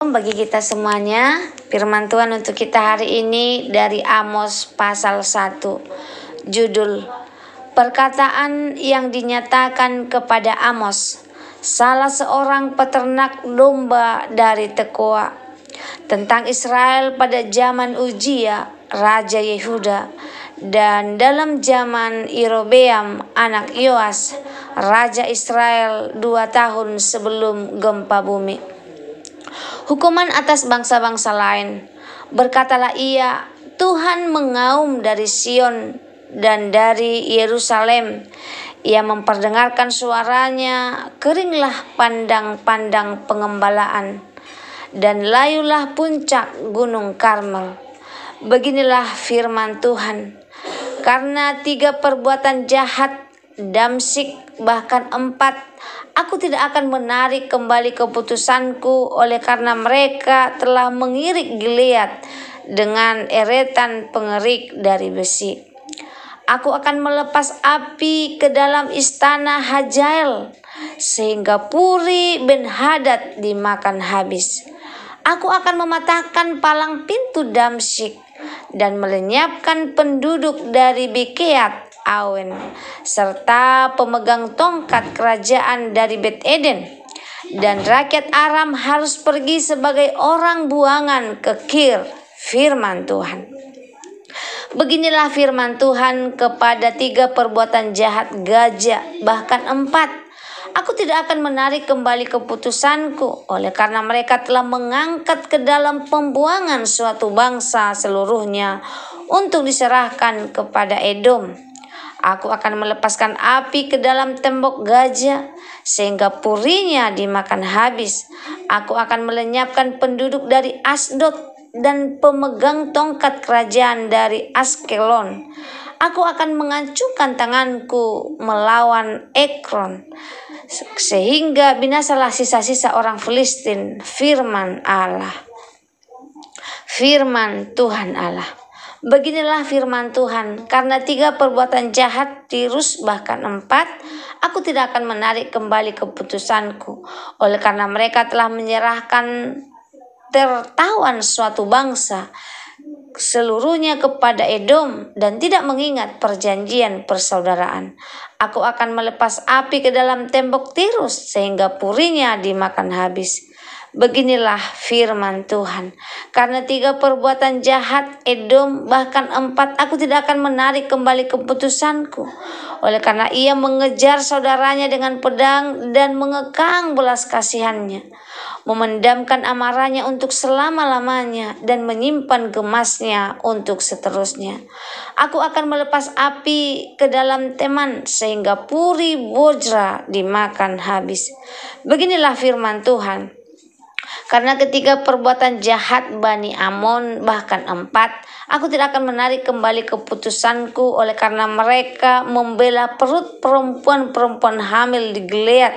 Bagi kita semuanya, firman Tuhan untuk kita hari ini dari Amos pasal 1. Judul, perkataan yang dinyatakan kepada Amos, salah seorang peternak domba dari Tekoa. Tentang Israel pada zaman Uzia, Raja Yehuda, dan dalam zaman Yerobeam anak Yoas, Raja Israel 2 tahun sebelum gempa bumi. Hukuman atas bangsa-bangsa lain. Berkatalah ia, Tuhan mengaum dari Sion dan dari Yerusalem. Ia memperdengarkan suaranya, keringlah pandang-pandang pengembalaan, dan layulah puncak gunung Karmel. Beginilah firman Tuhan, karena 3 perbuatan jahat, Damsyik bahkan 4, aku tidak akan menarik kembali keputusanku oleh karena mereka telah mengirik Gilead dengan eretan pengerik dari besi. Aku akan melepas api ke dalam istana Hajael sehingga Puri bin Hadad dimakan habis. Aku akan mematahkan palang pintu Damsyik dan melenyapkan penduduk dari Bekeat Awen, serta pemegang tongkat kerajaan dari Bet Eden. Dan rakyat Aram harus pergi sebagai orang buangan ke Kir, firman Tuhan. Beginilah firman Tuhan kepada 3 perbuatan jahat gajah, bahkan 4. Aku tidak akan menarik kembali keputusanku oleh karena mereka telah mengangkat ke dalam pembuangan suatu bangsa seluruhnya untuk diserahkan kepada Edom. Aku akan melepaskan api ke dalam tembok gajah sehingga purinya dimakan habis. Aku akan melenyapkan penduduk dari Asdod dan pemegang tongkat kerajaan dari Askelon. Aku akan mengancungkan tanganku melawan Ekron sehingga binasalah sisa-sisa orang Filistin, firman Allah. Firman Tuhan Allah. Beginilah firman Tuhan, karena 3 perbuatan jahat, Tirus bahkan 4, aku tidak akan menarik kembali keputusanku oleh karena mereka telah menyerahkan tertawan suatu bangsa seluruhnya kepada Edom dan tidak mengingat perjanjian persaudaraan. Aku akan melepas api ke dalam tembok Tirus sehingga purinya dimakan habis. Beginilah firman Tuhan, karena 3 perbuatan jahat Edom bahkan 4, aku tidak akan menarik kembali keputusanku oleh karena ia mengejar saudaranya dengan pedang dan mengekang belas kasihannya, memendamkan amarahnya untuk selama-lamanya dan menyimpan gemasnya untuk seterusnya. Aku akan melepas api ke dalam Teman sehingga Puri Bozra dimakan habis. Beginilah firman Tuhan, karena 3 perbuatan jahat Bani Amon bahkan 4, aku tidak akan menarik kembali keputusanku oleh karena mereka membela perut perempuan-perempuan hamil di Gilead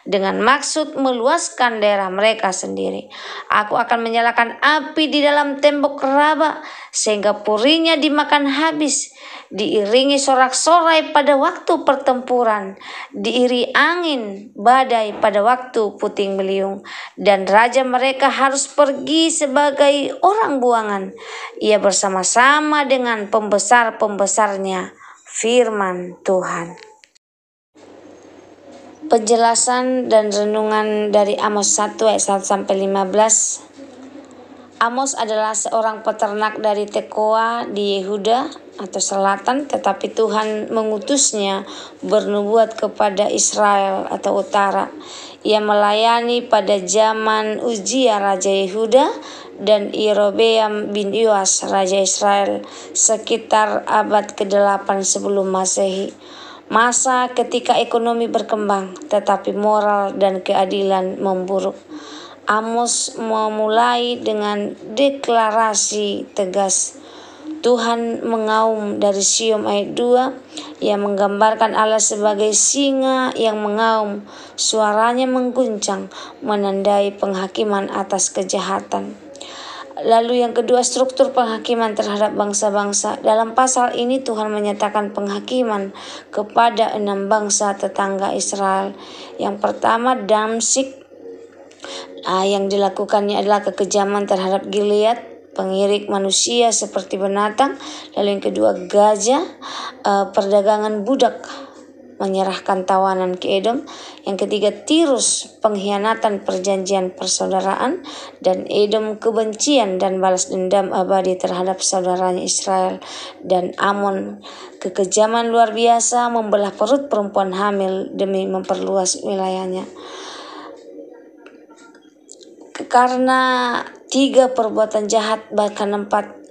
dengan maksud meluaskan daerah mereka sendiri. Aku akan menyalakan api di dalam tembok Raba sehingga purinya dimakan habis. Diiringi sorak-sorai pada waktu pertempuran, diiri angin badai pada waktu puting beliung, dan raja mereka harus pergi sebagai orang buangan. Ia bersama-sama dengan pembesar-pembesarnya, firman Tuhan. Penjelasan dan renungan dari Amos 1 ayat 1 sampai 15. Amos adalah seorang peternak dari Tekoa di Yehuda atau selatan, tetapi Tuhan mengutusnya bernubuat kepada Israel atau utara. Ia melayani pada zaman Uzia Raja Yehuda dan Yerobeam bin Yoas Raja Israel sekitar abad ke-8 sebelum Masehi. Masa ketika ekonomi berkembang tetapi moral dan keadilan memburuk. Amos memulai dengan deklarasi tegas. Tuhan mengaum dari Sion ayat 2 yang menggambarkan Allah sebagai singa yang mengaum. Suaranya mengguncang, menandai penghakiman atas kejahatan. Lalu yang kedua, struktur penghakiman terhadap bangsa-bangsa. Dalam pasal ini Tuhan menyatakan penghakiman kepada 6 bangsa tetangga Israel. Yang pertama Damsyik Yang dilakukannya adalah kekejaman terhadap Gilead, pengirik manusia seperti binatang. Lalu yang kedua gajah, perdagangan budak, menyerahkan tawanan ke Edom. Yang ketiga Tirus, pengkhianatan perjanjian persaudaraan. Dan Edom, kebencian dan balas dendam abadi terhadap saudaranya Israel. Dan Amon, kekejaman luar biasa, membelah perut perempuan hamil demi memperluas wilayahnya. Karena 3 perbuatan jahat bahkan 4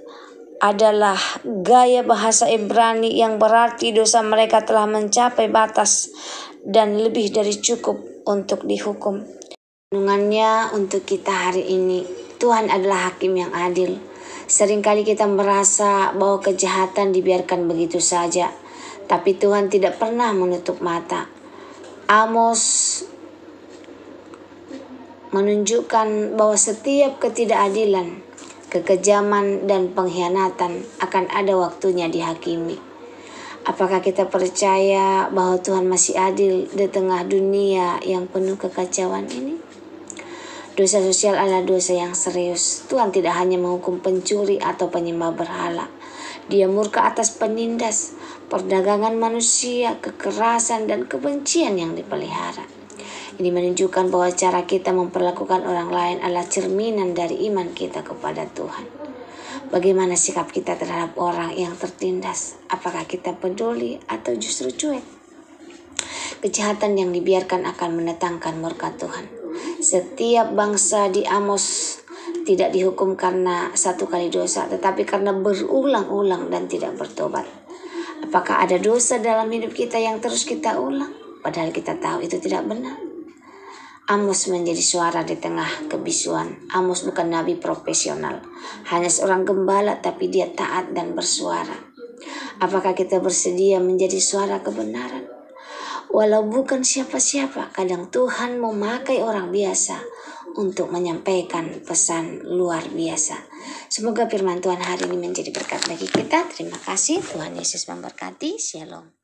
adalah gaya bahasa Ibrani yang berarti dosa mereka telah mencapai batas dan lebih dari cukup untuk dihukum. Renungannya untuk kita hari ini, Tuhan adalah hakim yang adil. Seringkali kita merasa bahwa kejahatan dibiarkan begitu saja, tapi Tuhan tidak pernah menutup mata. Amos menunjukkan bahwa setiap ketidakadilan, kekejaman, dan pengkhianatan akan ada waktunya dihakimi. Apakah kita percaya bahwa Tuhan masih adil di tengah dunia yang penuh kekacauan ini? Dosa sosial adalah dosa yang serius. Tuhan tidak hanya menghukum pencuri atau penyembah berhala. Dia murka atas penindas, perdagangan manusia, kekerasan, dan kebencian yang dipelihara. Ini menunjukkan bahwa cara kita memperlakukan orang lain adalah cerminan dari iman kita kepada Tuhan. Bagaimana sikap kita terhadap orang yang tertindas? Apakah kita peduli atau justru cuek? Kejahatan yang dibiarkan akan mendatangkan murka Tuhan. Setiap bangsa di Amos tidak dihukum karena satu kali dosa, tetapi karena berulang-ulang dan tidak bertobat. Apakah ada dosa dalam hidup kita yang terus kita ulang, padahal kita tahu itu tidak benar? Amos menjadi suara di tengah kebisuan. Amos bukan nabi profesional, hanya seorang gembala, tapi dia taat dan bersuara. Apakah kita bersedia menjadi suara kebenaran? Walau bukan siapa-siapa, kadang Tuhan memakai orang biasa untuk menyampaikan pesan luar biasa. Semoga firman Tuhan hari ini menjadi berkat bagi kita. Terima kasih. Tuhan Yesus memberkati. Shalom.